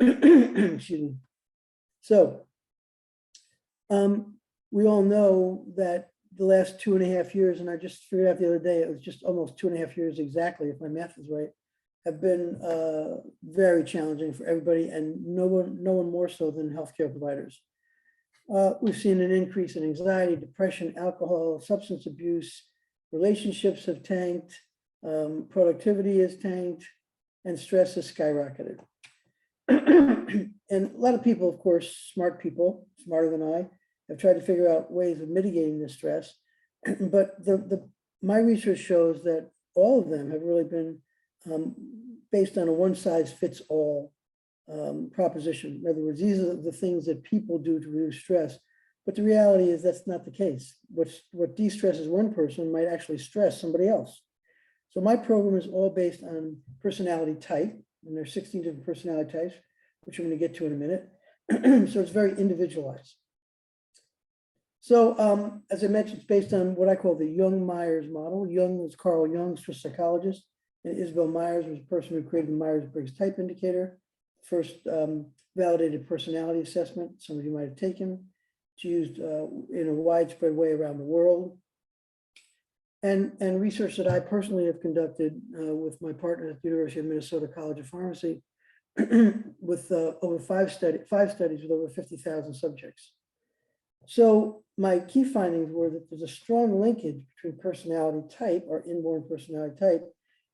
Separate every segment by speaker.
Speaker 1: Excuse me. So we all know that the last 2.5 years, and I just figured out the other day, it was just almost 2.5 years exactly, if my math is right, have been very challenging for everybody, and no one more so than healthcare providers. We've seen an increase in anxiety, depression, alcohol, substance abuse, relationships have tanked, productivity is tanked, and stress has skyrocketed. And a lot of people, of course, smart people, smarter than I, have tried to figure out ways of mitigating this stress. But my research shows that all of them have really been based on a one-size-fits-all proposition. In other words, these are the things that people do to reduce stress. But the reality is that's not the case. What de-stresses one person might actually stress somebody else. So my program is all based on personality type, and there's 16 different personality types, which I'm going to get to in a minute. So it's very individualized. So as I mentioned, it's based on what I call the Jung-Myers model. Jung was Carl Jung, Swiss psychologist, and Isabel Myers was the person who created the Myers-Briggs type indicator, first validated personality assessment some of you might have taken. It's used in a widespread way around the world. And research that I personally have conducted with my partner at the University of Minnesota College of Pharmacy with over five studies with over 50,000 subjects. So my key findings were that there's a strong linkage between personality type or inborn personality type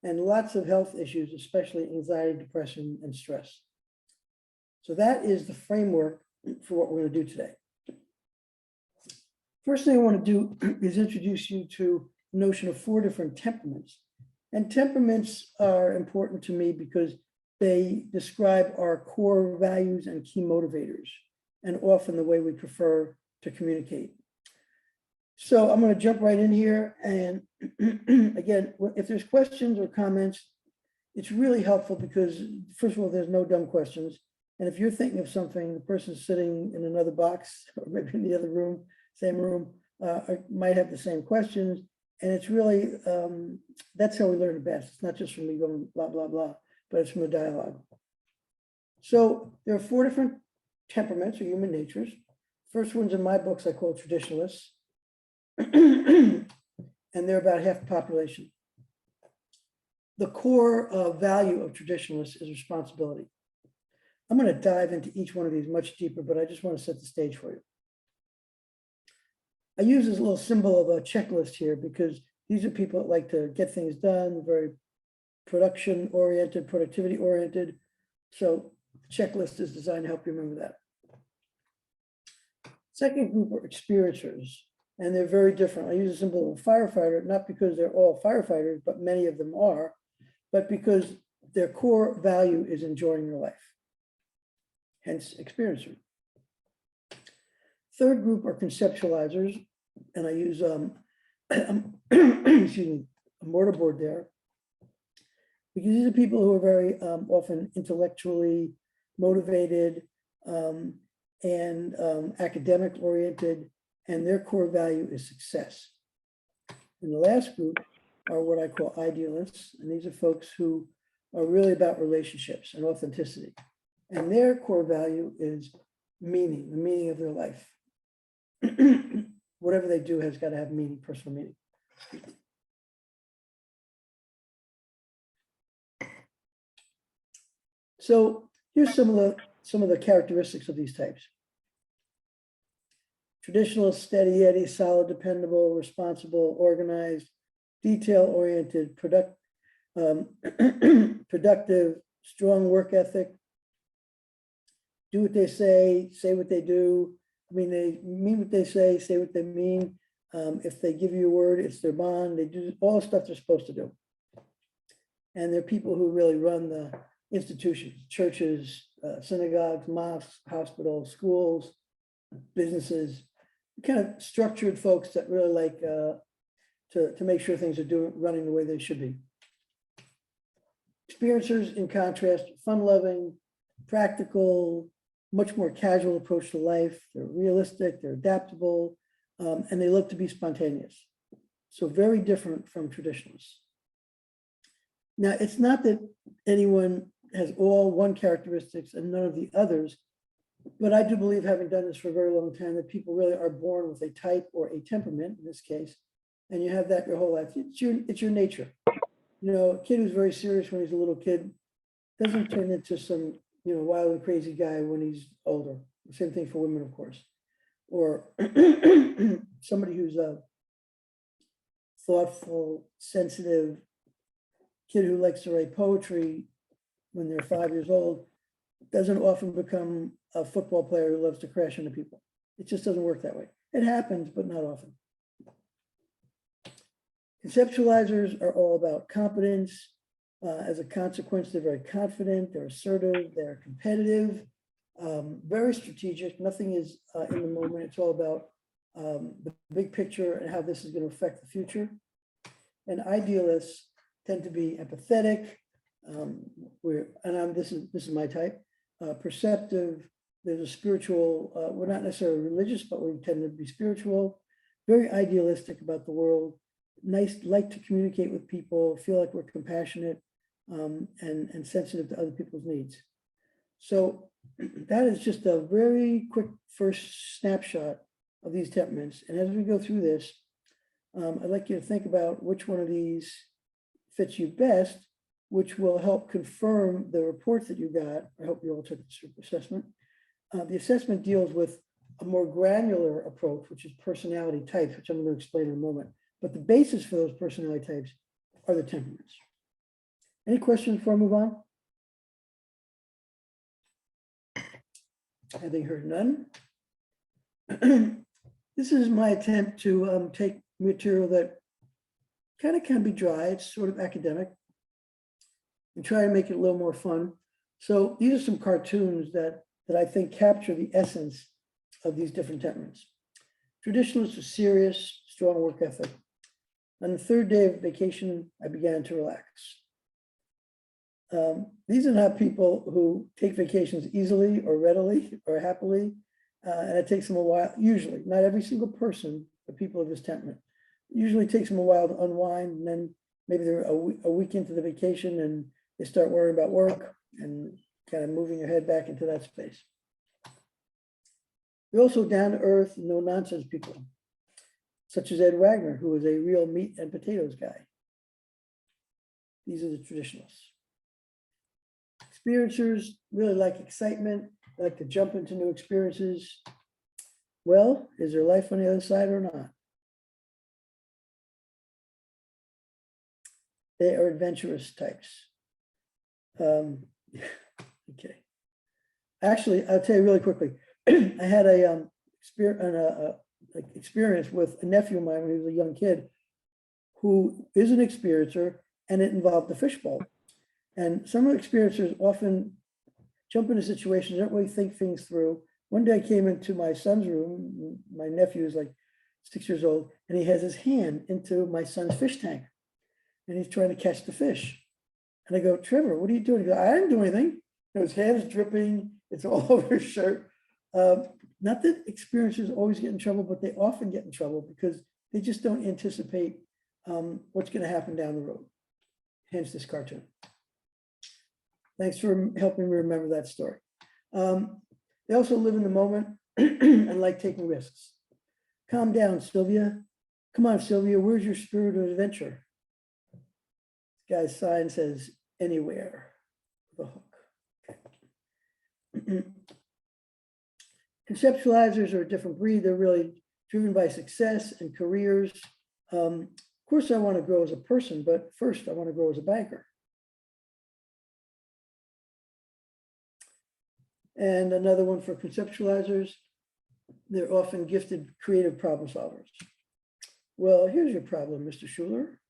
Speaker 1: and lots of health issues, especially anxiety, depression, and stress. So that is the framework for what we're going to do today. First thing I want to do is introduce you to the notion of 4 different temperaments. And temperaments are important to me because they describe our core values and key motivators, and often the way we prefer to communicate. So I'm going to jump right in here. And again, if there's questions or comments, it's really helpful because, first of all, there's no dumb questions. And if you're thinking of something, the person sitting in another box or maybe in the other room, same room, might have the same questions. And it's really, that's how we learn the best. It's not just from me going blah, blah, blah, but it's from the dialogue. So there are 4 different temperaments or human natures. First ones in my books I call traditionalists. And they're about half the population. The core value of traditionalists is responsibility. I'm going to dive into each one of these much deeper, but I just want to set the stage for you. I use this little symbol of a checklist here because these are people that like to get things done, very production-oriented, productivity-oriented. So the checklist is designed to help you remember that. Second group are experiencers, and they're very different. I use a symbol of a firefighter, not because they're all firefighters, but many of them are, but because their core value is enjoying their life. Hence, experiencer. Third group are conceptualizers, and I use excuse me, a mortarboard there, because these are people who are very often intellectually motivated and academic oriented, and their core value is success. And the last group are what I call idealists, and these are folks who are really about relationships and authenticity. And their core value is meaning, the meaning of their life. Whatever they do has got to have meaning, personal meaning. So here's some of the characteristics of these types. Traditional, steady Eddie, solid, dependable, responsible, organized, detail-oriented, productive, strong work ethic, do what they say what they do. I mean, they mean what they say what they mean. If they give you a word, it's their bond. They do all the stuff they're supposed to do. And they're people who really run the institutions, churches, synagogues, mosques, hospitals, schools, businesses, kind of structured folks that really like to make sure things are running the way they should be. Experiencers, in contrast, fun-loving, practical, much more casual approach to life. They're realistic, they're adaptable, and they look to be spontaneous. So very different from traditionalists. Now, it's not that anyone has all one characteristics and none of the others. But I do believe, having done this for a very long time, that people really are born with a type or a temperament in this case, and you have that your whole life. It's your nature. You know, a kid who's very serious when he's a little kid doesn't turn into some, you know, wild and crazy guy when he's older. Same thing for women, of course. Or somebody who's a thoughtful, sensitive kid who likes to write poetry when they're 5 years old doesn't often become a football player who loves to crash into people. It just doesn't work that way. It happens, but not often. Conceptualizers are all about competence. As a consequence, they're very confident, they're assertive, they're competitive, very strategic. Nothing is in the moment. It's all about the big picture and how this is going to affect the future. And idealists tend to be empathetic. This is my type. Perceptive. There's a spiritual. We're not necessarily religious, but we tend to be spiritual. Very idealistic about the world. Nice, like to communicate with people. Feel like we're compassionate and sensitive to other people's needs. So that is just a very quick first snapshot of these temperaments. And as we go through this, I'd like you to think about which one of these fits you best, which will help confirm the report that you got. I hope you all took the assessment. The assessment deals with a more granular approach, which is personality types, which I'm going to explain in a moment. But the basis for those personality types are the temperaments. Any questions before I move on? Having heard none. This is my attempt to take material that kind of can be dry, it's sort of academic, and try to make it a little more fun. So these are some cartoons that I think capture the essence of these different temperaments. Traditionalists are serious, strong work ethic. On the third day of vacation, I began to relax. These are not people who take vacations easily or readily or happily, and it takes them a while, usually, not every single person, but people of this temperament. It usually takes them a while to unwind, and then maybe they're a week into the vacation and they start worrying about work and kind of moving your head back into that space. They're also down to earth, no nonsense people, such as Ed Wagner, who is a real meat and potatoes guy. These are the traditionalists. Experiencers really like excitement, they like to jump into new experiences. Well, is there life on the other side or not? They are adventurous types. Okay. Actually, I'll tell you really quickly. I had a experience with a nephew of mine when he was a young kid who is an experiencer, and it involved the fishbowl. And some experiencers often jump into situations, don't really think things through. One day I came into my son's room, my nephew is like 6 years old, and he has his hand into my son's fish tank, and he's trying to catch the fish. And I go, Trevor, what are you doing? He goes, I didn't do anything. His hand is dripping, it's all over his shirt. Not that experiencers always get in trouble, but they often get in trouble because they just don't anticipate what's going to happen down the road. Hence this cartoon. Thanks for helping me remember that story. They also live in the moment and like taking risks. Calm down, Sylvia. Come on, Sylvia, where's your spirit of adventure? This guy's sign says, anywhere, with a hook. Conceptualizers are a different breed. They're really driven by success and careers. Of course, I want to grow as a person, but first I want to grow as a banker. And another one for conceptualizers, they're often gifted creative problem solvers. Well, here's your problem, Mr. Schuler.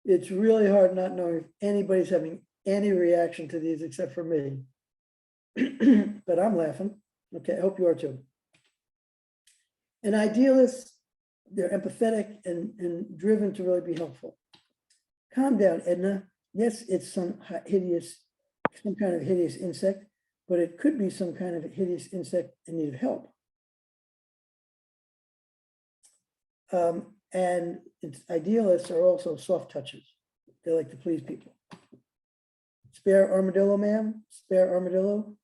Speaker 1: It's really hard not knowing if anybody's having any reaction to these except for me. But I'm laughing. Okay, I hope you are too. And idealists, they're empathetic and driven to really be helpful. Calm down, Edna. Yes, it's some kind of hideous insect, but it could be some kind of hideous insect in need of help. And idealists are also soft touches. They like to please people. spare armadillo, ma'am? Spare armadillo?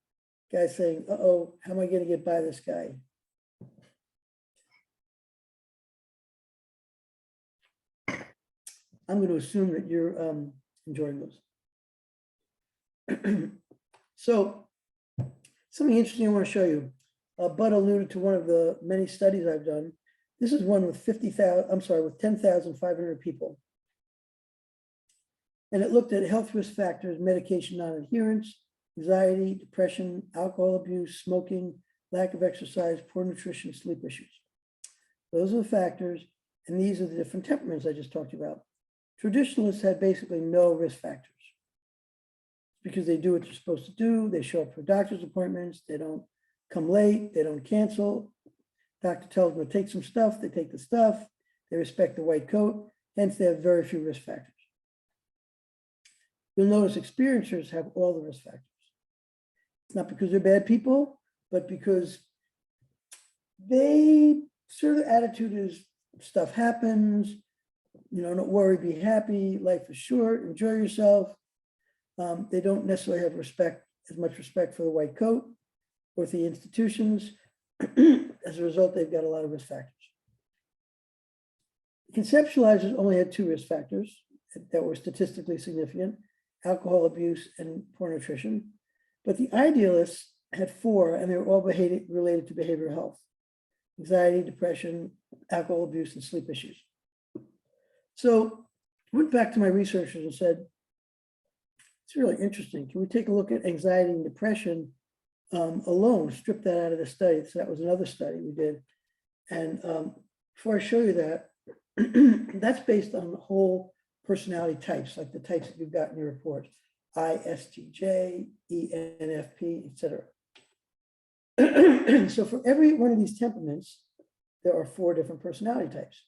Speaker 1: Guy saying, uh-oh, how am I going to get by this guy? I'm going to assume that you're enjoying those. So something interesting I want to show you. Bud alluded to one of the many studies I've done. This is one with 10,500 people. And it looked at health risk factors, medication non-adherence, anxiety, depression, alcohol abuse, smoking, lack of exercise, poor nutrition, sleep issues. Those are the factors, and these are the different temperaments I just talked about. Traditionalists had basically no risk factors because they do what they're supposed to do. They show up for doctor's appointments. They don't come late. They don't cancel. Doctor tells them to take some stuff. They take the stuff. They respect the white coat. Hence, they have very few risk factors. You'll notice experiencers have all the risk factors. It's not because they're bad people, but because they sort of attitude is stuff happens, don't worry, be happy, life is short, enjoy yourself. They don't necessarily have as much respect for the white coat or the institutions. As a result, they've got a lot of risk factors. Conceptualizers only had 2 risk factors that were statistically significant: alcohol abuse and poor nutrition. But the idealists had 4, and they were all related to behavioral health: anxiety, depression, alcohol abuse, and sleep issues. So I went back to my researchers and said, it's really interesting. Can we take a look at anxiety and depression alone, strip that out of the study? So that was another study we did. And before I show you that, that's based on the whole personality types, like the types that you've got in your report: ISTJ, ENFP, etc. So for every one of these temperaments, there are 4 different personality types.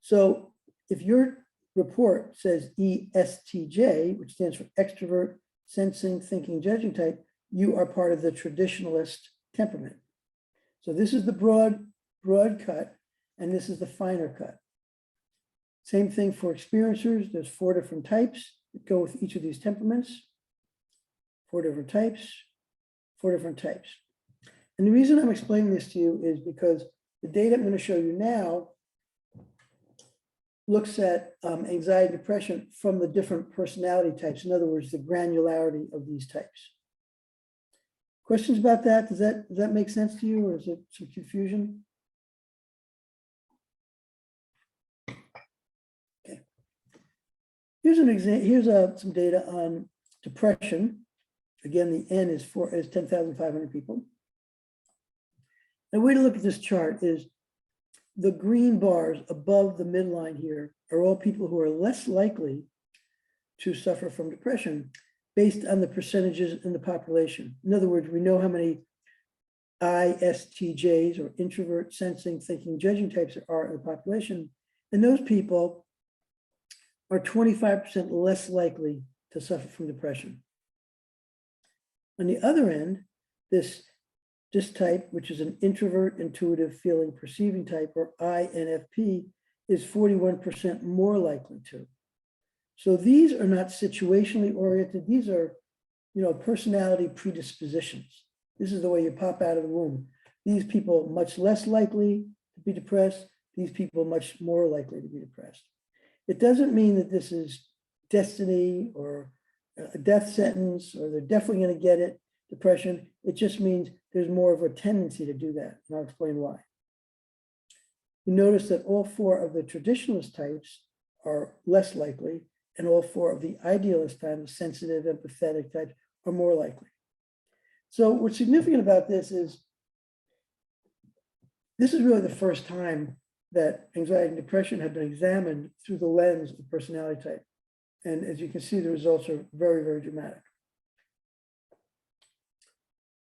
Speaker 1: So if your report says ESTJ, which stands for extrovert, sensing, thinking, judging type, you are part of the traditionalist temperament. So this is the broad cut, and this is the finer cut. Same thing for experiencers. There's 4 different types that go with each of these temperaments. 4 different types, 4 different types. And the reason I'm explaining this to you is because the data I'm going to show you now looks at anxiety, depression from the different personality types. In other words, the granularity of these types. Questions about that? Does that make sense to you, or is it some confusion? Okay. Here's an example. Here's some data on depression. Again, the N is 10,500 people. The way to look at this chart is the green bars above the midline here are all people who are less likely to suffer from depression based on the percentages in the population. In other words, we know how many ISTJs, or introvert, sensing, thinking, judging types, there are in the population. And those people are 25% less likely to suffer from depression. On the other end, this type, which is an introvert, intuitive, feeling, perceiving type, or INFP, is 41% more likely to. So these are not situationally oriented. These are, personality predispositions. This is the way you pop out of the womb. These people much less likely to be depressed. These people much more likely to be depressed. It doesn't mean that this is destiny or a death sentence, or they're definitely going to get it, depression. It just means there's more of a tendency to do that, and I'll explain why. You notice that all 4 of the traditionalist types are less likely, and all 4 of the idealist types, sensitive, empathetic types, are more likely. So what's significant about this is really the first time that anxiety and depression have been examined through the lens of personality type. And as you can see, the results are very, very dramatic.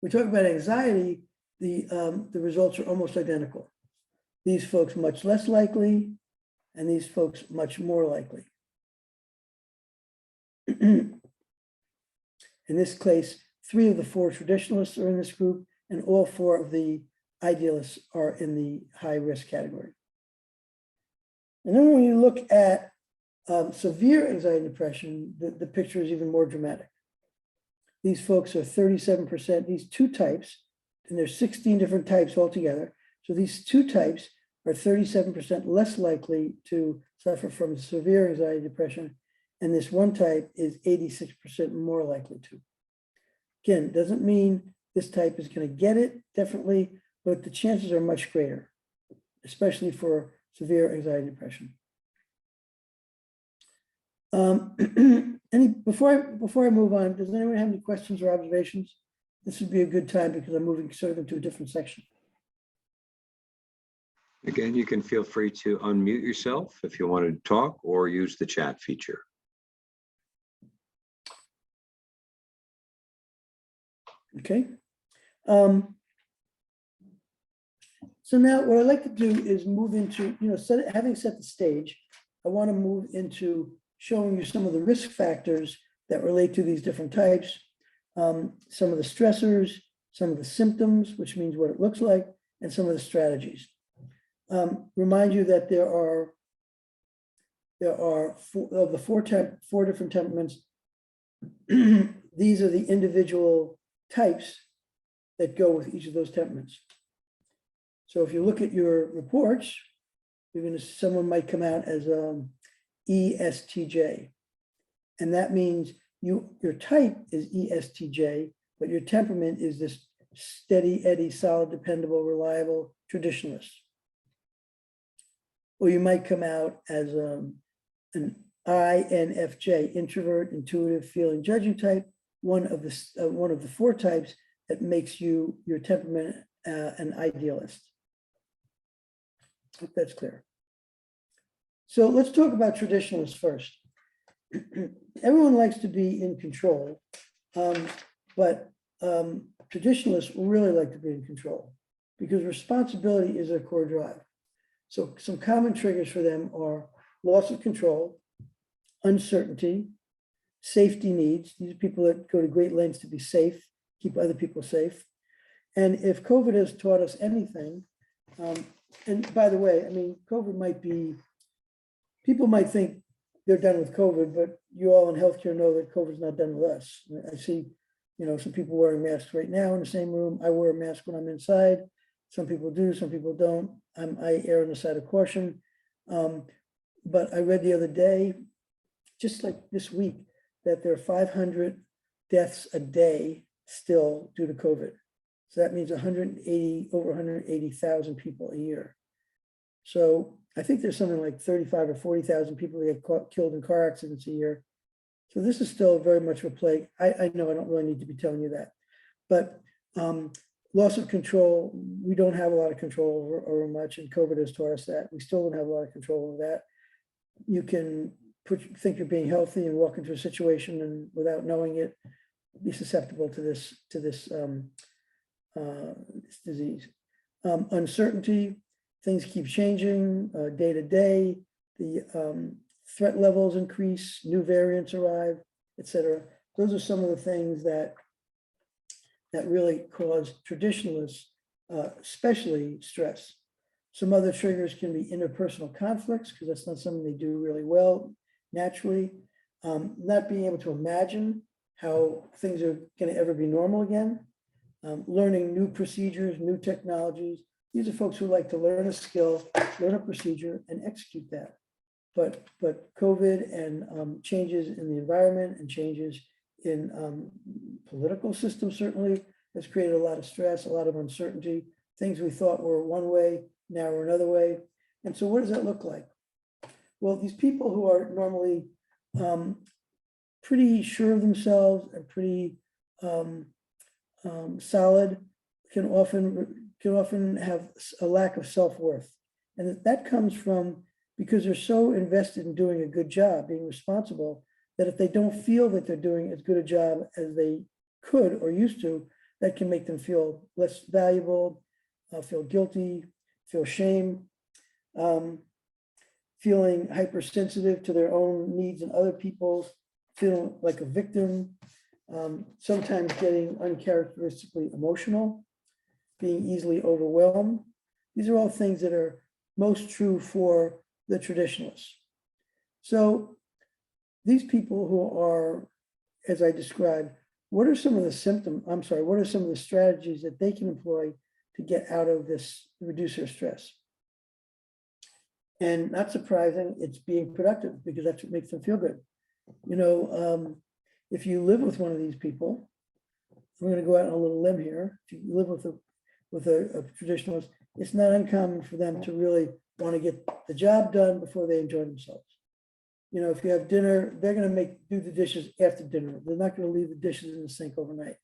Speaker 1: We talk about anxiety, the results are almost identical. These folks much less likely, and these folks much more likely. In this case, 3 of the 4 traditionalists are in this group, and all 4 of the idealists are in the high risk category. And then when you look at Severe anxiety and depression, the picture is even more dramatic. These folks are 37%, these two types, and there's 16 different types altogether. So these two types are 37% less likely to suffer from severe anxiety and depression, and this one type is 86% more likely to. Again, doesn't mean this type is going to get it, definitely, but the chances are much greater, especially for severe anxiety and depression. Before I move on, does anyone have any questions or observations? This would be a good time because I'm moving sort of into a different section.
Speaker 2: Again, you can feel free to unmute yourself if you want to talk or use the chat feature.
Speaker 1: Okay. So now what I'd like to do is move into, having set the stage, I want to move into showing you some of the risk factors that relate to these different types, some of the stressors, some of the symptoms, which means what it looks like, and some of the strategies. Remind you that there are four different temperaments. These are the individual types that go with each of those temperaments. So if you look at your reports, someone might come out as ESTJ, and that means your type is ESTJ, but your temperament is this steady Eddie, solid, dependable, reliable traditionalist. Or you might come out as an INFJ, introvert, intuitive, feeling, judging type, one of the four types that makes your temperament an idealist. Hope that's clear. So let's talk about traditionalists first. Everyone likes to be in control, but traditionalists really like to be in control because responsibility is their core drive. So some common triggers for them are loss of control, uncertainty, safety needs. These are people that go to great lengths to be safe, keep other people safe. And if COVID has taught us anything, and by the way, I mean, COVID might be, people might think they're done with COVID, but you all in healthcare know that COVID's not done with us. I see, some people wearing masks right now in the same room. I wear a mask when I'm inside. Some people do, some people don't. I err on the side of caution. But I read the other day, just like this week, that there are 500 deaths a day still due to COVID. So that means over 180,000 people a year. So I think there's something like 35 or 40,000 people that get killed in car accidents a year. So this is still very much of a plague. I know I don't really need to be telling you that, but loss of control, we don't have a lot of control over much, and COVID has taught us that. We still don't have a lot of control over that. You can think you're being healthy and walk into a situation and without knowing it, be susceptible to this disease. Uncertainty, things keep changing day to day. The threat levels increase, new variants arrive, et cetera. Those are some of the things that really cause traditionalists, especially stress. Some other triggers can be interpersonal conflicts, because that's not something they do really well naturally. Not being able to imagine how things are going to ever be normal again. Learning new procedures, new technologies. These are folks who like to learn a skill, learn a procedure, and execute that. But COVID and changes in the environment and changes in political systems certainly has created a lot of stress, a lot of uncertainty. Things we thought were one way, now are another way. And so what does that look like? Well, these people who are normally pretty sure of themselves and pretty solid can often have a lack of self-worth. And that comes from because they're so invested in doing a good job, being responsible, that if they don't feel that they're doing as good a job as they could or used to, that can make them feel less valuable, feel guilty, feel shame, feeling hypersensitive to their own needs and other people's, feeling like a victim, sometimes getting uncharacteristically emotional, being easily overwhelmed. These are all things that are most true for the traditionalists. So these people who are, as I described, what are some of the what are some of the strategies that they can employ to get out of this, reduce their stress? And not surprising, it's being productive, because that's what makes them feel good. You know, if you live with one of these people, I'm going to go out on a little limb here. If you live with a traditionalist, it's not uncommon for them to really want to get the job done before they enjoy themselves. You know, if you have dinner, they're going to do the dishes after dinner. They're not going to leave the dishes in the sink overnight.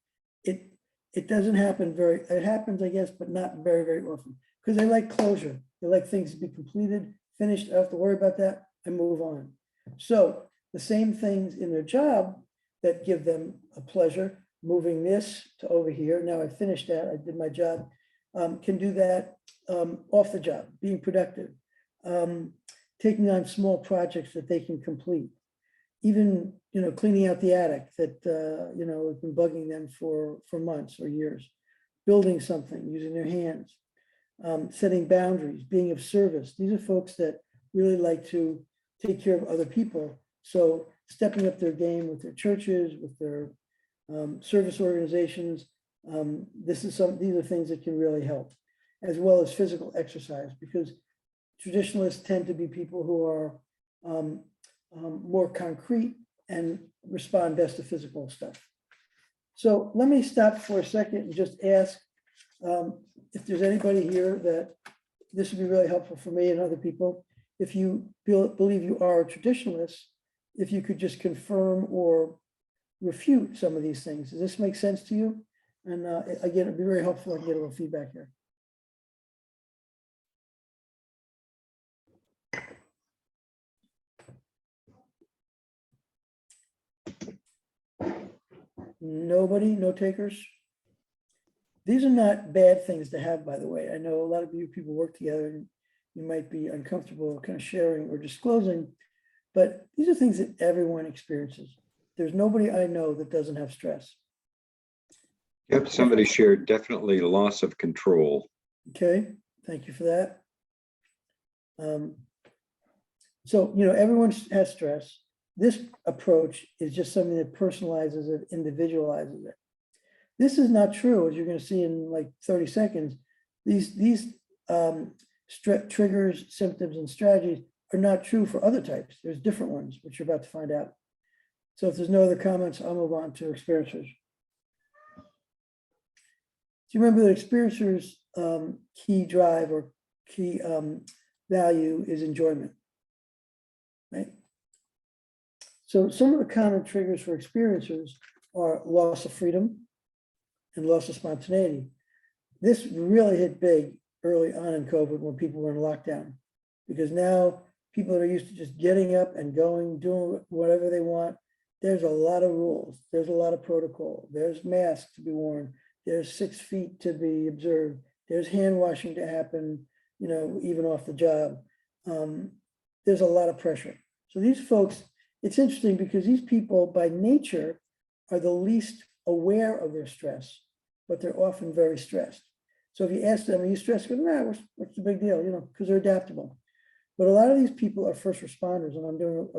Speaker 1: It doesn't happen it happens, I guess, but not very, very often, because they like closure. They like things to be completed, finished. I don't have to worry about that. I move on. So the same things in their job that give them a pleasure, moving this to over here. Now I finished that, I did my job, can do that off the job, being productive, taking on small projects that they can complete, even, you know, cleaning out the attic that, you know, has been bugging them for months or years, building something, using their hands, setting boundaries, being of service. These are folks that really like to take care of other people. So stepping up their game with their churches, with their service organizations. These are things that can really help, as well as physical exercise, because traditionalists tend to be people who are more concrete and respond best to physical stuff. So let me stop for a second and just ask if there's anybody here that this would be really helpful for me and other people. If you believe you are a traditionalist, if you could just confirm or refute some of these things. Does this make sense to you? And again, it'd be very helpful to get a little feedback here. Nobody, no takers? These are not bad things to have, by the way. I know a lot of you people work together and you might be uncomfortable kind of sharing or disclosing, but these are things that everyone experiences. There's nobody I know that doesn't have stress.
Speaker 2: Yep, somebody shared definitely loss of control.
Speaker 1: Okay, thank you for that. So, you know, everyone has stress. This approach is just something that personalizes it, individualizes it. This is not true, as you're going to see in like 30 seconds. These triggers, symptoms, and strategies are not true for other types. There's different ones, which you're about to find out. So if there's no other comments, I'll move on to experiencers. Do you remember that experiencers' key drive or key value is enjoyment, right? So some of the common triggers for experiencers are loss of freedom and loss of spontaneity. This really hit big early on in COVID when people were in lockdown, because now people that are used to just getting up and going, doing whatever they want, there's a lot of rules, there's a lot of protocol, there's masks to be worn, there's 6 feet to be observed, there's hand washing to happen, you know, even off the job. There's a lot of pressure. So these folks, it's interesting because these people by nature are the least aware of their stress, but they're often very stressed. So if you ask them, are you stressed? They go, nah, what's the big deal? You know, because they're adaptable. But a lot of these people are first responders, and I'm doing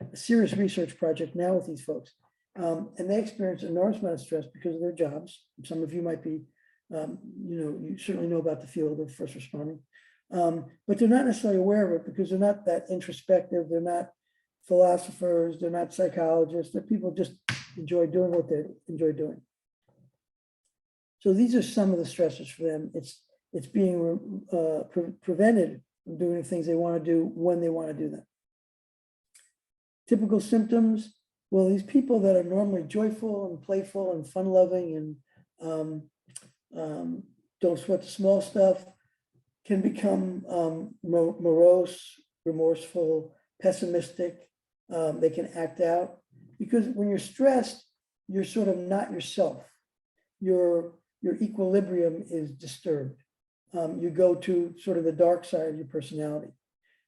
Speaker 1: a serious research project now with these folks. And they experience an enormous amount of stress because of their jobs. Some of you might be, you know, you certainly know about the field of first responding. But they're not necessarily aware of it because they're not that introspective. They're not philosophers. They're not psychologists. They're people just enjoy doing what they enjoy doing. So these are some of the stressors for them. It's being prevented from doing things they want to do when they want to do them. Typical symptoms. Well, these people that are normally joyful and playful and fun-loving and don't sweat the small stuff can become morose, remorseful, pessimistic. They can act out because when you're stressed, you're sort of not yourself. Your equilibrium is disturbed. You go to sort of the dark side of your personality.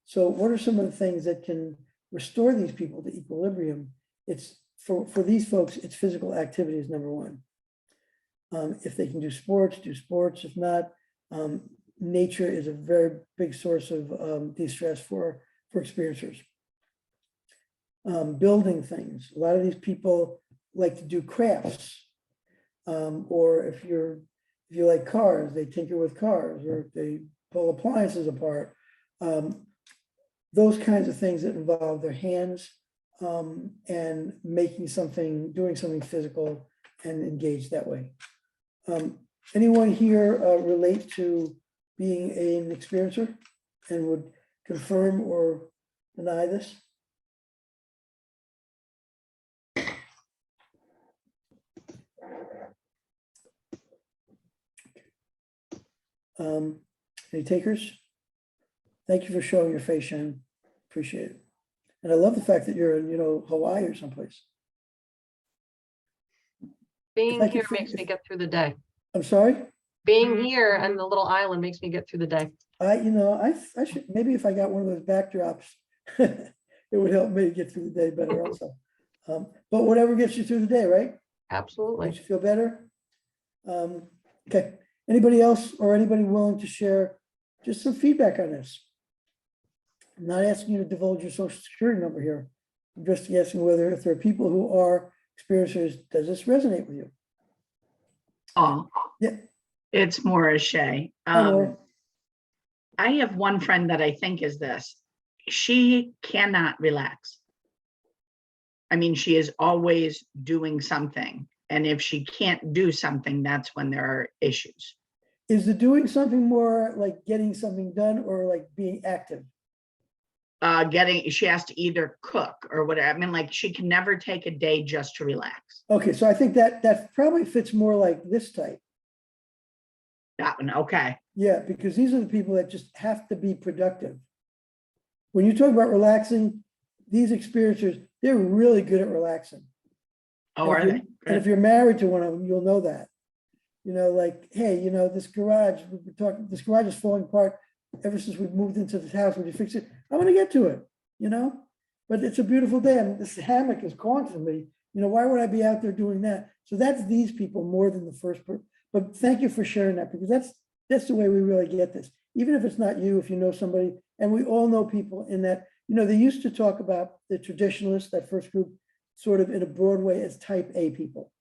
Speaker 1: So what are some of the things that can restore these people to equilibrium? It's for these folks, it's physical activity is number one. If they can do sports, do sports. If not, nature is a very big source of de-stress for experiencers. building things. A lot of these people like to do crafts. Or if you like cars, they tinker with cars, or they pull appliances apart. Those kinds of things that involve their hands, and making something, doing something physical and engage that way. Anyone here relate to being an experiencer and would confirm or deny this? Any takers? Thank you for showing your face, Shannon. Appreciate it. And I love the fact that you're in, Hawaii or someplace.
Speaker 3: Being
Speaker 1: I
Speaker 3: here
Speaker 1: could
Speaker 3: makes me get through the day.
Speaker 1: I'm sorry?
Speaker 3: Being here and the little island makes me get through the day.
Speaker 1: I should, maybe if I got one of those backdrops, it would help me get through the day better also. But whatever gets you through the day, right?
Speaker 3: Absolutely.
Speaker 1: Makes you feel better. Okay. Anybody else or anybody willing to share just some feedback on this? I'm not asking you to divulge your social security number here. I'm just asking whether if there are people who are experiencers, does this resonate with you?
Speaker 4: Oh,
Speaker 1: Yeah.
Speaker 4: It's Maura Shea.
Speaker 1: Hi, Maura.
Speaker 4: I have one friend that I think is this. She cannot relax. I mean, she is always doing something. And if she can't do something, that's when there are issues.
Speaker 1: Is the doing something more like getting something done or like being active?
Speaker 4: She has to either cook or whatever. I mean, like she can never take a day just to relax.
Speaker 1: Okay, so I think that probably fits more like this type.
Speaker 4: That one, okay.
Speaker 1: Yeah, because these are the people that just have to be productive. When you talk about relaxing, these experiencers, they're really good at relaxing.
Speaker 4: Oh, are they?
Speaker 1: And if you're married to one of them, you'll know that. Like, hey, this garage, this garage is falling apart ever since we moved into this house. Would you fix it? I want to get to it, but it's a beautiful day. And this hammock is calling to me. Why would I be out there doing that? So that's these people more than the first person. But thank you for sharing that, because that's the way we really get this. Even if it's not you, if you know somebody, and we all know people in that, they used to talk about the traditionalists, that first group, sort of in a broad way as type A people.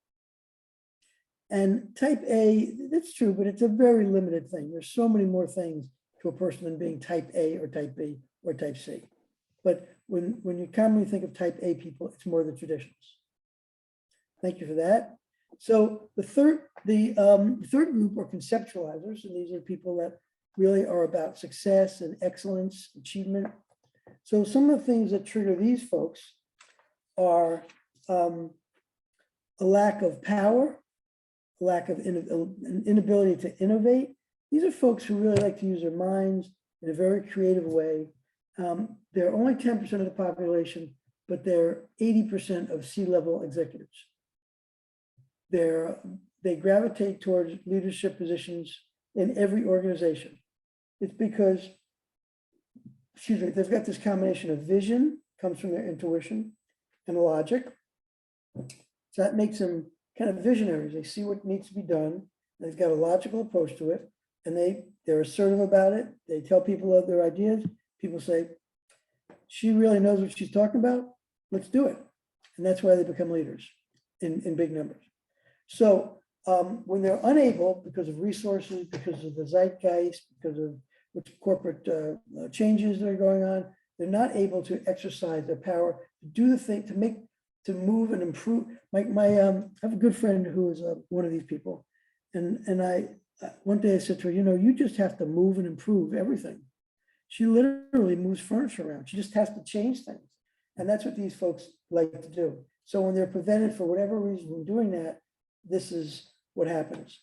Speaker 1: And type A, that's true, but it's a very limited thing. There's so many more things to a person than being type A or type B or type C. But when you commonly think of type A people, it's more the traditionals. Thank you for that. So the third group are conceptualizers, and these are people that really are about success and excellence, achievement. So some of the things that trigger these folks are a lack of power, lack of an inability to innovate. These are folks who really like to use their minds in a very creative way. They're only 10% of the population, but they're 80% of C-level executives. They gravitate towards leadership positions in every organization. It's because, they've got this combination of vision, comes from their intuition, and logic. So that makes them kind of visionaries. They see what needs to be done. They've got a logical approach to it, and they're assertive about it. They tell people of their ideas. People say, she really knows what she's talking about. Let's do it. And that's why they become leaders in big numbers. So when they're unable, because of resources, because of the zeitgeist, because of which corporate changes that are going on, they're not able to exercise their power to do the thing, to move and improve. I have a good friend who is one of these people, and one day I said to her, you just have to move and improve everything. She literally moves furniture around. She just has to change things, and that's what these folks like to do. So when they're prevented for whatever reason from doing that, this is what happens.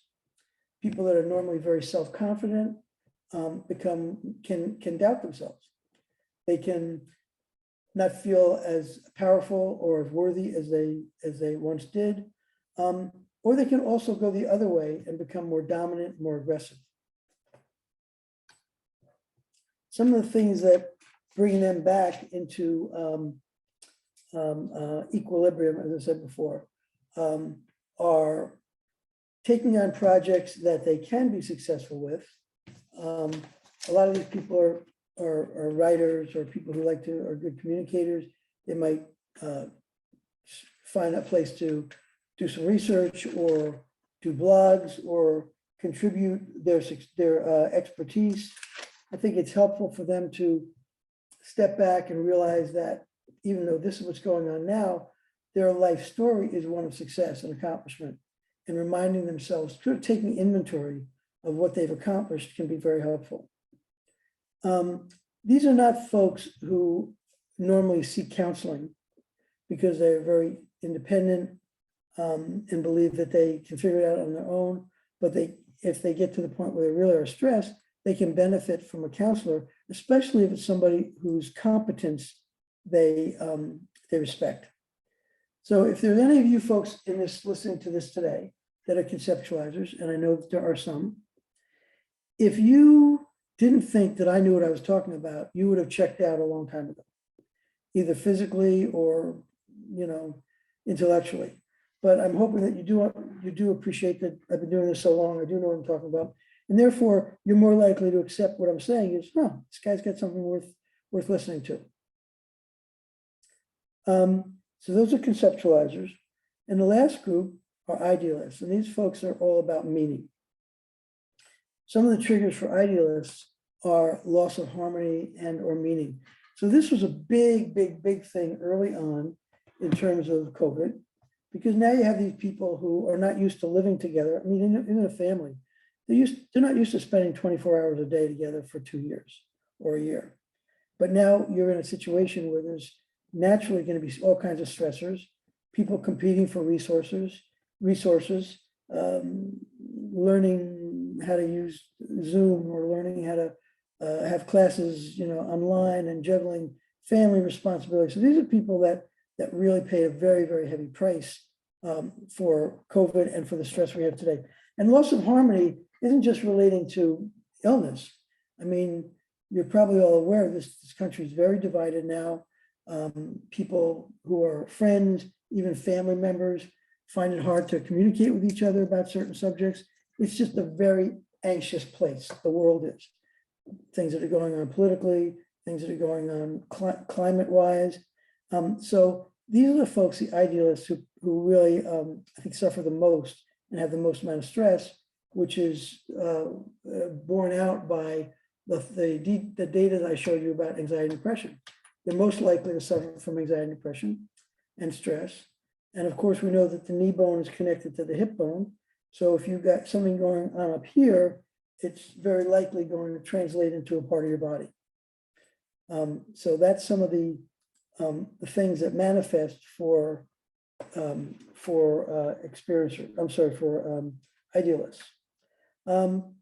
Speaker 1: People that are normally very self-confident can doubt themselves. They can not feel as powerful or as worthy as they once did, or they can also go the other way and become more dominant, more aggressive. Some of the things that bring them back into equilibrium, as I said before, are taking on projects that they can be successful with. A lot of these people are writers or people who are good communicators. They might find a place to do some research or do blogs or contribute their expertise. I think it's helpful for them to step back and realize that even though this is what's going on now, their life story is one of success and accomplishment, and reminding themselves, sort of taking inventory of what they've accomplished can be very helpful. These are not folks who normally seek counseling because they're very independent and believe that they can figure it out on their own. But if they get to the point where they really are stressed, they can benefit from a counselor, especially if it's somebody whose competence they respect. So if there's any of you folks in this listening to this today that are conceptualizers, and I know that there are some, if you didn't think that I knew what I was talking about, you would have checked out a long time ago, either physically or, intellectually. But I'm hoping that you do appreciate that I've been doing this so long, I do know what I'm talking about. And therefore, you're more likely to accept what I'm saying is, oh, this guy's got something worth listening to. So those are conceptualizers. And the last group are idealists. And these folks are all about meaning. Some of the triggers for idealists are loss of harmony and or meaning. So this was a big thing early on in terms of COVID, because now you have these people who are not used to living together. I mean, in a family, they're not used to spending 24 hours a day together for 2 years or a year. But now you're in a situation where there's naturally going to be all kinds of stressors, people competing for resources, learning how to use Zoom or learning how to have classes, online, and juggling family responsibilities. So these are people that really paid a very heavy price for COVID and for the stress we have today. And loss of harmony isn't just relating to illness. I mean, you're probably all aware this country is very divided now. People who are friends, even family members, find it hard to communicate with each other about certain subjects. It's just a very anxious place, the world is. Things that are going on politically, things that are going on climate-wise. So these are the folks, the idealists, who really, I think, suffer the most and have the most amount of stress, which is borne out by the data that I showed you about anxiety and depression. They're most likely to suffer from anxiety and depression and stress. And of course, we know that the knee bone is connected to the hip bone. So if you've got something going on up here, it's very likely going to translate into a part of your body. So that's some of the things that manifest for idealists. Some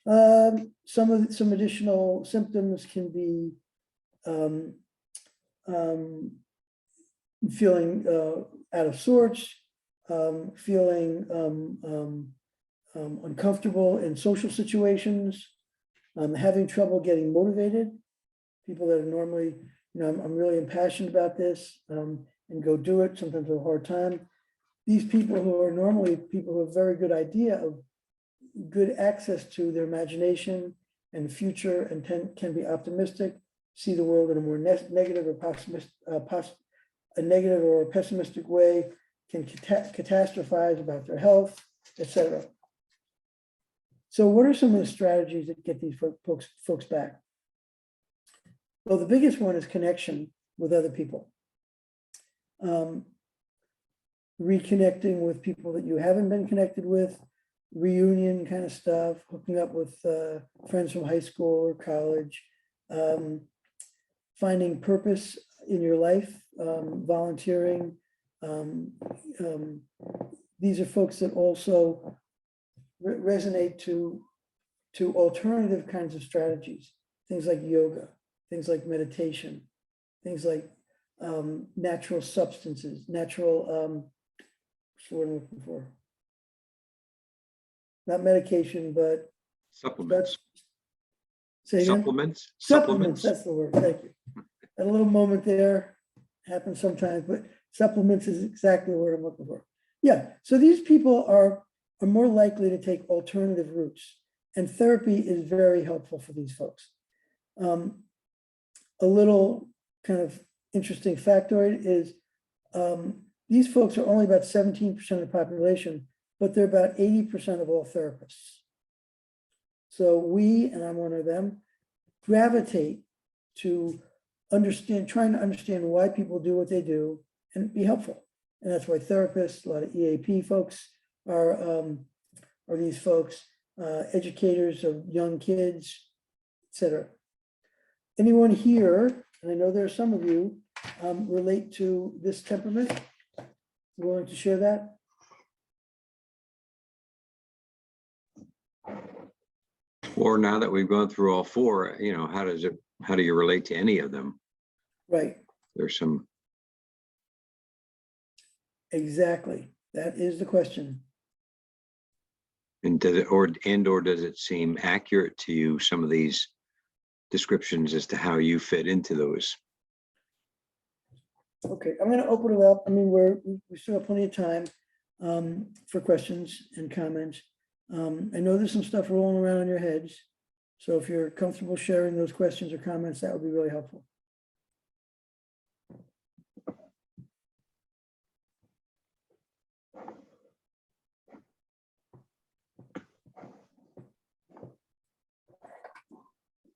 Speaker 1: additional symptoms can be feeling out of sorts, feeling uncomfortable in social situations, having trouble getting motivated. People that are normally, I'm really impassioned about this, and go do it, sometimes have a hard time. These people who are normally people who have very good idea of good access to their imagination and future and can be optimistic, see the world in a more negative or pessimistic way, can catastrophize about their health, etc. So what are some of the strategies that get these folks back? Well, the biggest one is connection with other people. Reconnecting with people that you haven't been connected with, reunion kind of stuff, hooking up with friends from high school or college, finding purpose in your life, volunteering. These are folks that also resonate to alternative kinds of strategies, things like yoga, things like meditation, things like natural substances, natural, what's the word I'm looking for? Not medication, but
Speaker 2: Supplements.
Speaker 1: Say again?
Speaker 2: Supplements.
Speaker 1: Supplements, that's the word, thank you. Had a little moment there, happens sometimes, but supplements is exactly the word I'm looking for. Yeah, so these people are more likely to take alternative routes, and therapy is very helpful for these folks. A little kind of interesting factoid is these folks are only about 17% of the population, but they're about 80% of all therapists. So we, and I'm one of them, gravitate to trying to understand why people do what they do and be helpful. And that's why therapists, a lot of EAP folks are these folks, educators of young kids, etc. Anyone here, and I know there are some of you, relate to this temperament? Willing to share that?
Speaker 2: Or now that we've gone through all four, how do you relate to any of them?
Speaker 1: Right,
Speaker 2: There's some,
Speaker 1: exactly. That is the question.
Speaker 2: and does it seem accurate to you, some of these descriptions as to how you fit into those?
Speaker 1: Okay, I'm going to open it up. I mean, we still have plenty of time for questions and comments. I know there's some stuff rolling around in your heads. So if you're comfortable sharing those questions or comments, that would be really helpful.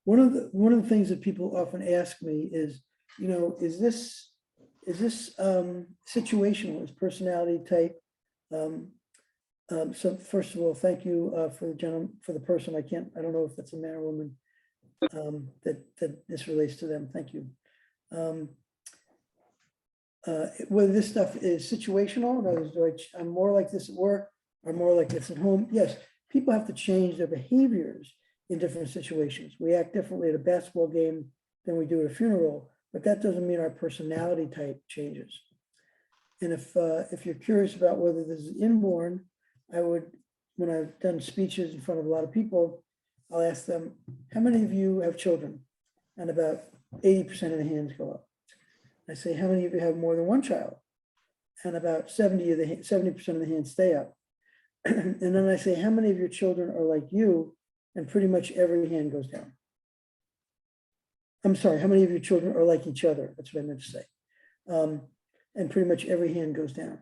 Speaker 1: One of the things that people often ask me is, is this situational, is personality type? So first of all, thank you for the person. I don't know if that's a man or woman that this relates to them. Thank you. Whether this stuff is situational, in other words, I'm more like this at work, or more like this at home. Yes, people have to change their behaviors in different situations. We act differently at a basketball game than we do at a funeral, but that doesn't mean our personality type changes. And if you're curious about whether this is inborn, I would, when I've done speeches in front of a lot of people, I'll ask them, how many of you have children? And about 80% of the hands go up. I say, how many of you have more than one child? And about 70% of the hands stay up. And then I say, how many of your children are like you? And pretty much every hand goes down. I'm sorry, how many of your children are like each other? That's what I meant to say. And pretty much every hand goes down.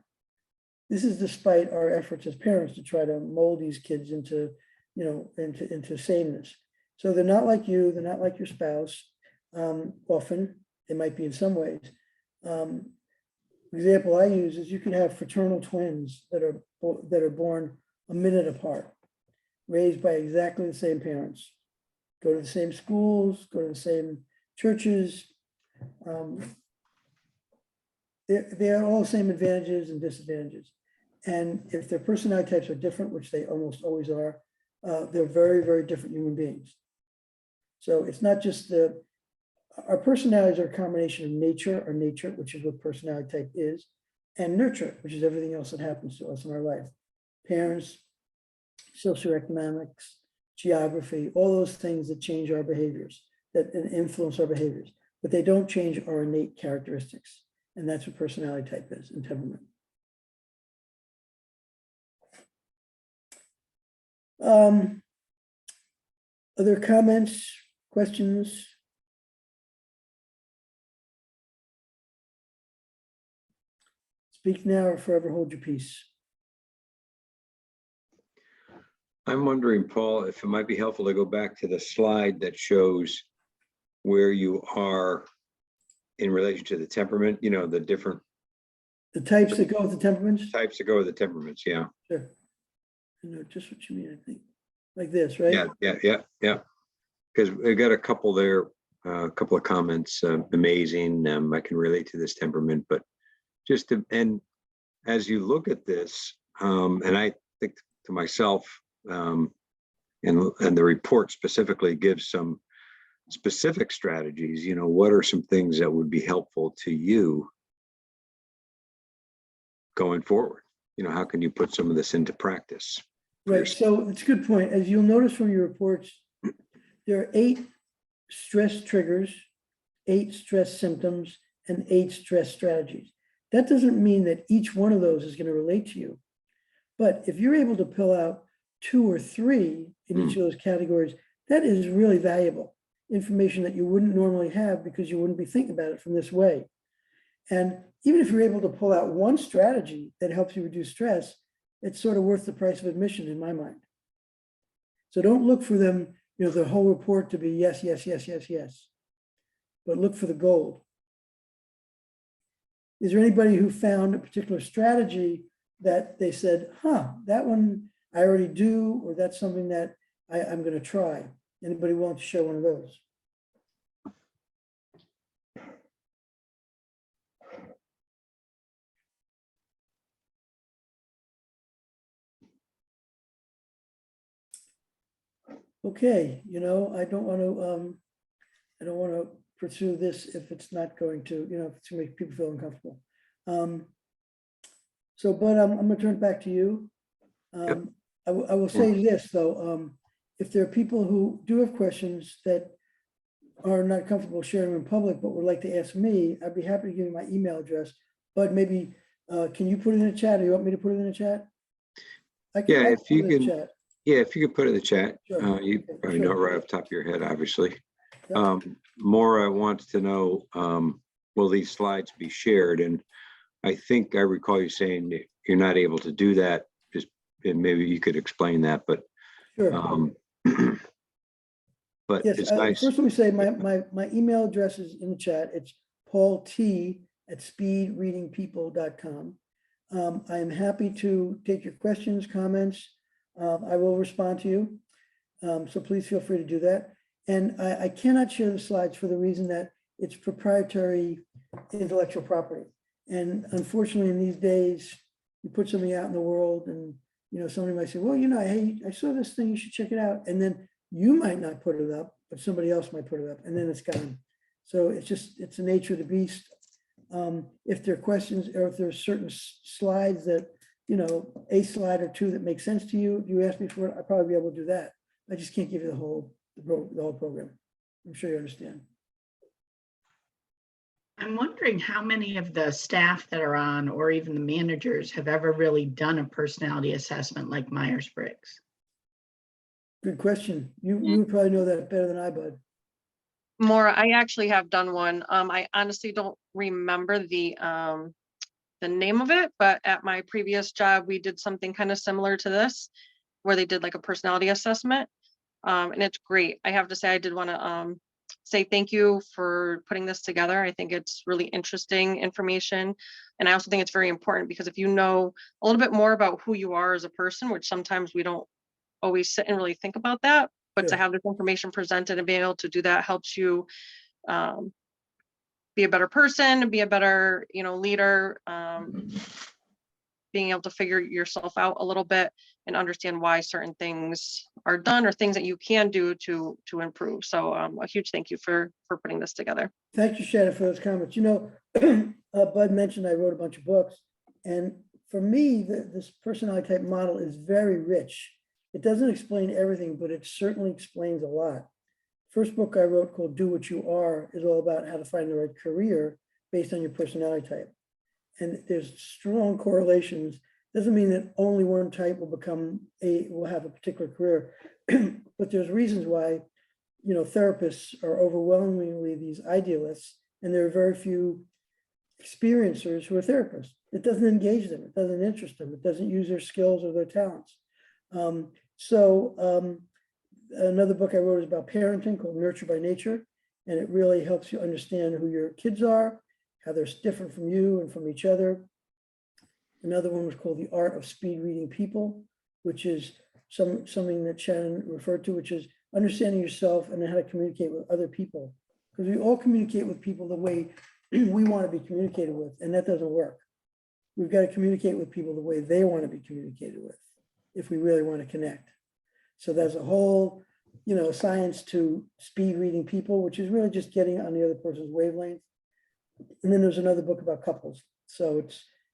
Speaker 1: This is despite our efforts as parents to try to mold these kids into, into sameness. So they're not like you, they're not like your spouse. Often, they might be in some ways. Example I use is you can have fraternal twins that are born a minute apart, raised by exactly the same parents, go to the same schools, go to the same churches. They have all the same advantages and disadvantages. And if their personality types are different, which they almost always are, they're very, very different human beings. So it's not just our personalities are a combination of nature, which is what personality type is, and nurture, which is everything else that happens to us in our life. Parents, socioeconomics, geography, all those things that change our behaviors, that influence our behaviors, but they don't change our innate characteristics. And that's what personality type is and temperament. Other comments, questions? Speak now or forever hold your peace.
Speaker 2: I'm wondering, Paul, if it might be helpful to go back to the slide that shows where you are in relation to the temperament, the different
Speaker 1: The types that go with the temperaments?
Speaker 2: types that go with the temperaments. Yeah.
Speaker 1: Sure. I know just what you mean, I think. Like this, right?
Speaker 2: Yeah. Because we got a couple there, a couple of comments, amazing. I can relate to this temperament, but and as you look at this, and I think to myself, and the report specifically gives some specific strategies, what are some things that would be helpful to you going forward? How can you put some of this into practice?
Speaker 1: Right, so it's a good point. As you'll notice from your reports, there are 8 stress triggers, 8 stress symptoms, and 8 stress strategies. That doesn't mean that each one of those is going to relate to you. But if you're able to pull out 2 or 3 in each of those categories, that is really valuable information that you wouldn't normally have because you wouldn't be thinking about it from this way. And even if you're able to pull out one strategy that helps you reduce stress, it's sort of worth the price of admission in my mind. So don't look for them, the whole report to be yes, yes, yes, yes, yes, but look for the gold. Is there anybody who found a particular strategy that they said, that one I already do, or that's something that I'm going to try? Anybody willing to share one of those? Okay, I don't want to pursue this if it's not going to, if it's going to make people feel uncomfortable. But I'm going to turn it back to you.
Speaker 2: Yep.
Speaker 1: I will say this though, if there are people who do have questions that are not comfortable sharing in public, but would like to ask me, I'd be happy to give you my email address. But maybe, can you put it in the chat, or you want me to put it in the chat?
Speaker 2: Yeah, if
Speaker 1: put it
Speaker 2: you
Speaker 1: in the
Speaker 2: can,
Speaker 1: chat.
Speaker 2: if you could put it in the chat,
Speaker 1: Sure.
Speaker 2: you
Speaker 1: Okay,
Speaker 2: probably
Speaker 1: sure.
Speaker 2: know right off the top of your head, obviously.
Speaker 1: Yep.
Speaker 2: Maura wants to know, will these slides be shared? And I think I recall you saying that you're not able to do that. And maybe you could explain that, but
Speaker 1: Sure.
Speaker 2: but
Speaker 1: Yes,
Speaker 2: it's nice.
Speaker 1: first let me say my email address is in the chat. It's pault@speedreadingpeople.com. I am happy to take your questions, comments. I will respond to you. So please feel free to do that. And I cannot share the slides for the reason that it's proprietary intellectual property. And unfortunately, in these days, you put something out in the world and, somebody might say, well, hey, I saw this thing, you should check it out. And then you might not put it up, but somebody else might put it up, and then it's gone. So it's the nature of the beast. If there are questions, or if there's certain slides that, a slide or two that make sense to you, you ask me for it, I'll probably be able to do that. I just can't give you the whole program. I'm sure you understand.
Speaker 4: I'm wondering how many of the staff that are on, or even the managers, have ever really done a personality assessment like Myers-Briggs?
Speaker 1: Good question. You probably know that better than I, Bud.
Speaker 3: Maura, I actually have done one. I honestly don't remember the name of it, but at my previous job, we did something kind of similar to this, where they did like a personality assessment. And it's great. I have to say, I did want to say thank you for putting this together. I think it's really interesting information. And I also think it's very important, because if you know a little bit more about who you are as a person, which sometimes we don't always sit and really think about that, but to
Speaker 1: Sure.
Speaker 3: have this information presented and being able to do that helps you be a better person, be a better, leader, being able to figure yourself out a little bit and understand why certain things are done or things that you can do to improve. So a huge thank you for putting this together.
Speaker 1: Thank you, Shannon, for those comments. Bud mentioned I wrote a bunch of books, and for me, this personality type model is very rich. It doesn't explain everything, but it certainly explains a lot. First book I wrote, called Do What You Are, is all about how to find the right career based on your personality type. And there's strong correlations. Doesn't mean that only one type will have a particular career, but there's reasons why, therapists are overwhelmingly these idealists, and there are very few experiencers who are therapists. It doesn't engage them. It doesn't interest them. It doesn't use their skills or their talents. Another book I wrote is about parenting, called Nurture by Nature, and it really helps you understand who your kids are, how they're different from you and from each other. Another one was called The Art of Speed Reading People, which is something that Shannon referred to, which is understanding yourself and then how to communicate with other people. Because we all communicate with people the way we want to be communicated with, and that doesn't work. We've got to communicate with people the way they want to be communicated with, if we really want to connect. So there's a whole, science to speed reading people, which is really just getting on the other person's wavelength. And then there's another book about couples. So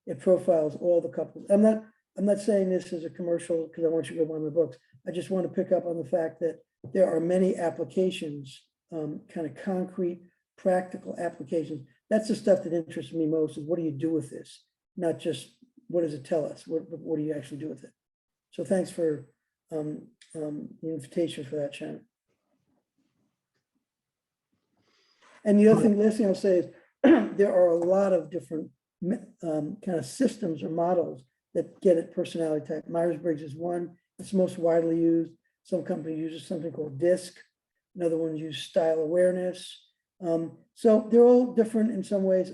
Speaker 1: it profiles all the couples. I'm not saying this as a commercial because I want you to go buy my books. I just want to pick up on the fact that there are many applications, kind of concrete, practical applications. That's the stuff that interests me most, is what do you do with this? Not just what does it tell us? What do you actually do with it? So thanks for the invitation for that, Shannon. And the other thing, last thing I'll say is, there are a lot of different kind of systems or models that get at personality type. Myers-Briggs is one. It's most widely used. Some company uses something called DISC. Another one use style awareness. So they're all different in some ways.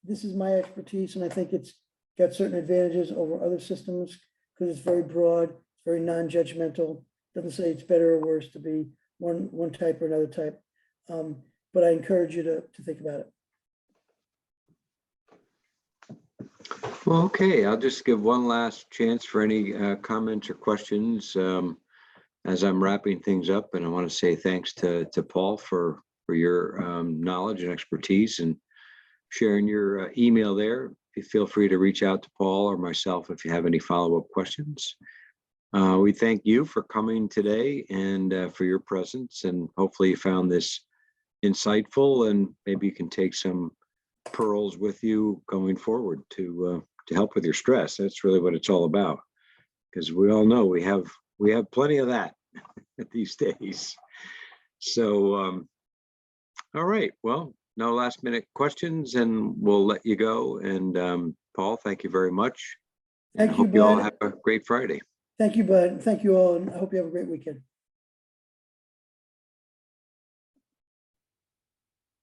Speaker 1: This is my expertise, and I think it's got certain advantages over other systems because it's very broad, it's very non-judgmental. Doesn't say it's better or worse to be one type or another type. But I encourage you to think about it.
Speaker 2: Well, okay, I'll just give one last chance for any comments or questions as I'm wrapping things up. And I want to say thanks to Paul for your knowledge and expertise and sharing your email there. Feel free to reach out to Paul or myself if you have any follow-up questions. We thank you for coming today and for your presence, and hopefully you found this insightful, and maybe you can take some pearls with you going forward to help with your stress. That's really what it's all about, because we all know we have plenty of that these days. So all right, well, no last minute questions, and we'll let you go. And Paul, thank you very much.
Speaker 1: Thank
Speaker 2: I
Speaker 1: you,
Speaker 2: hope you all
Speaker 1: Bud.
Speaker 2: have a great Friday.
Speaker 1: Thank you, Bud. Thank you all, and I hope you have a great weekend.